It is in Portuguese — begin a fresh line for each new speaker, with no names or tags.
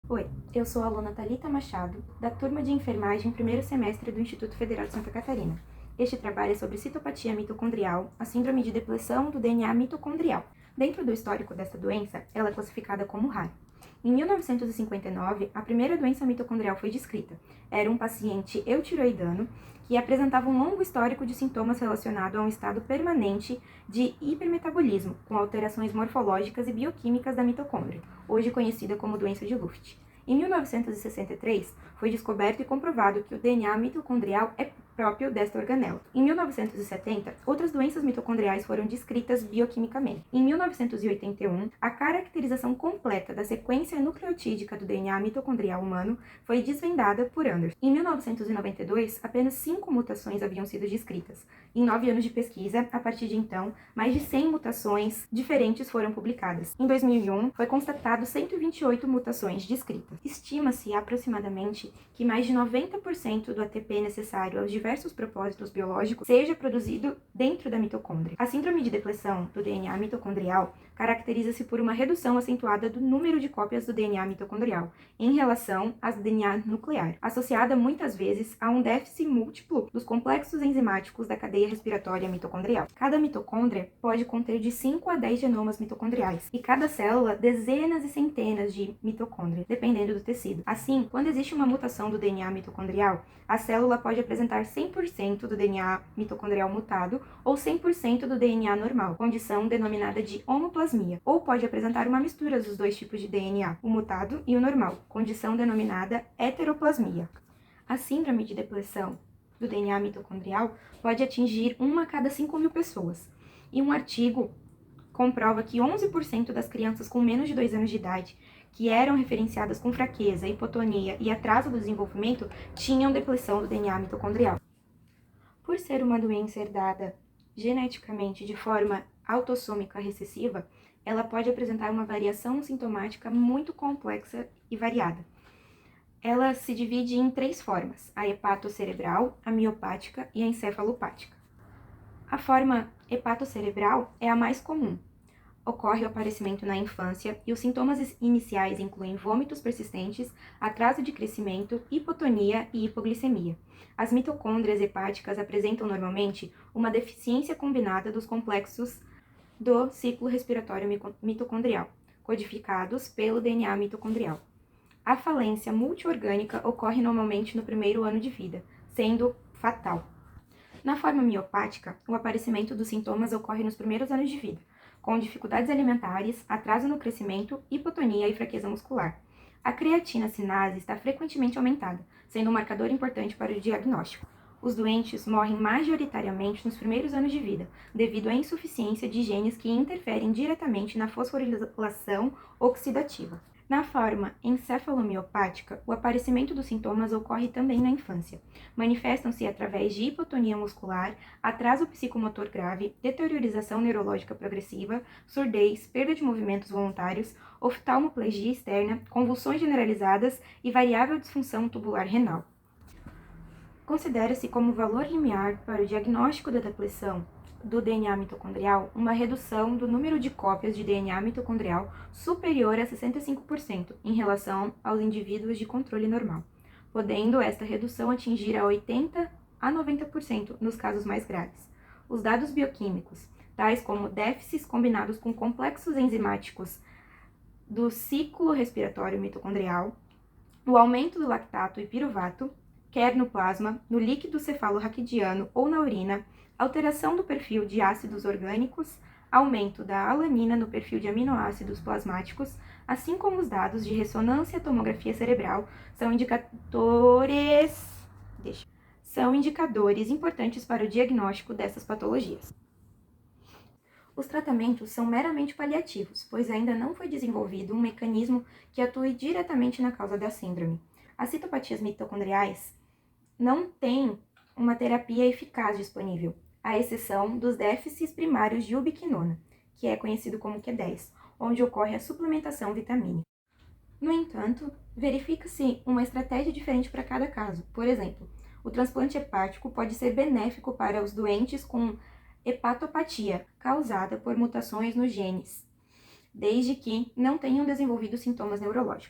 Oi, eu sou a aluna Thalita Machado, da turma de enfermagem primeiro semestre do Instituto Federal de Santa Catarina. Este trabalho é sobre citopatia mitocondrial, a síndrome de depressão do DNA mitocondrial. Dentro do histórico dessa doença, ela é classificada como rara. Em 1959, a primeira doença mitocondrial foi descrita. Era um paciente eutiroidano que apresentava um longo histórico de sintomas relacionados a um estado permanente de hipermetabolismo, com alterações morfológicas e bioquímicas da mitocôndria, hoje conhecida como doença de Luft. Em 1963, foi descoberto e comprovado que o DNA mitocondrial é próprio desta organela. Em 1970, outras doenças mitocondriais foram descritas bioquimicamente. Em 1981, a caracterização completa da sequência nucleotídica do DNA mitocondrial humano foi desvendada por Anderson. Em 1992, apenas 5 mutações haviam sido descritas. Em 9 anos de pesquisa, a partir de então, mais de 100 mutações diferentes foram publicadas. Em 2001, foi constatado 128 mutações descritas. Estima-se aproximadamente que mais de 90% do ATP necessário aos diversos propósitos biológicos seja produzido dentro da mitocôndria. A síndrome de depressão do DNA mitocondrial caracteriza-se por uma redução acentuada do número de cópias do DNA mitocondrial em relação ao DNA nuclear, associada muitas vezes a um déficit múltiplo dos complexos enzimáticos da cadeia respiratória mitocondrial. Cada mitocôndria pode conter de 5 a 10 genomas mitocondriais e cada célula dezenas e centenas de mitocôndrias, dependendo do tecido. Assim, quando existe uma mutação do DNA mitocondrial, a célula pode apresentar 100% do DNA mitocondrial mutado ou 100% do DNA normal, condição denominada de homoplasmia, ou pode apresentar uma mistura dos dois tipos de DNA, o mutado e o normal, condição denominada heteroplasmia. A síndrome de depressão do DNA mitocondrial pode atingir 1 a cada 5.000 pessoas, e um artigo comprova que 11% das crianças com menos de 2 anos de idade que eram referenciadas com fraqueza, hipotonia e atraso do desenvolvimento tinham depressão do DNA mitocondrial. Por ser uma doença herdada geneticamente de forma autossômica recessiva, ela pode apresentar uma variação sintomática muito complexa e variada. Ela se divide em 3 formas: a hepatocerebral, a miopática e a encefalopática. A forma hepatocerebral é a mais comum. Ocorre o aparecimento na infância e os sintomas iniciais incluem vômitos persistentes, atraso de crescimento, hipotonia e hipoglicemia. As mitocôndrias hepáticas apresentam normalmente uma deficiência combinada dos complexos do ciclo respiratório mitocondrial, codificados pelo DNA mitocondrial. A falência multiorgânica ocorre normalmente no primeiro ano de vida, sendo fatal. Na forma miopática, o aparecimento dos sintomas ocorre nos primeiros anos de vida, com dificuldades alimentares, atraso no crescimento, hipotonia e fraqueza muscular. A creatina sinase está frequentemente aumentada, sendo um marcador importante para o diagnóstico. Os doentes morrem majoritariamente nos primeiros anos de vida, devido à insuficiência de genes que interferem diretamente na fosforilação oxidativa. Na forma encefalomiopática, o aparecimento dos sintomas ocorre também na infância. Manifestam-se através de hipotonia muscular, atraso psicomotor grave, deteriorização neurológica progressiva, surdez, perda de movimentos voluntários, oftalmoplegia externa, convulsões generalizadas e variável disfunção tubular renal. Considera-se como valor limiar para o diagnóstico da depressão do DNA mitocondrial uma redução do número de cópias de DNA mitocondrial superior a 65% em relação aos indivíduos de controle normal, podendo esta redução atingir a 80 a 90% nos casos mais graves. Os dados bioquímicos, tais como déficits combinados com complexos enzimáticos do ciclo respiratório mitocondrial, o aumento do lactato e piruvato, quer no plasma, no líquido cefalorraquidiano ou na urina, alteração do perfil de ácidos orgânicos, aumento da alanina no perfil de aminoácidos plasmáticos, assim como os dados de ressonância e tomografia cerebral são indicadores importantes para o diagnóstico dessas patologias. Os tratamentos são meramente paliativos, pois ainda não foi desenvolvido um mecanismo que atue diretamente na causa da síndrome. As citopatias mitocondriais não têm uma terapia eficaz disponível, à exceção dos déficits primários de ubiquinona, que é conhecido como Q10, onde ocorre a suplementação vitamínica. No entanto, verifica-se uma estratégia diferente para cada caso. Por exemplo, o transplante hepático pode ser benéfico para os doentes com hepatopatia, causada por mutações nos genes, desde que não tenham desenvolvido sintomas neurológicos.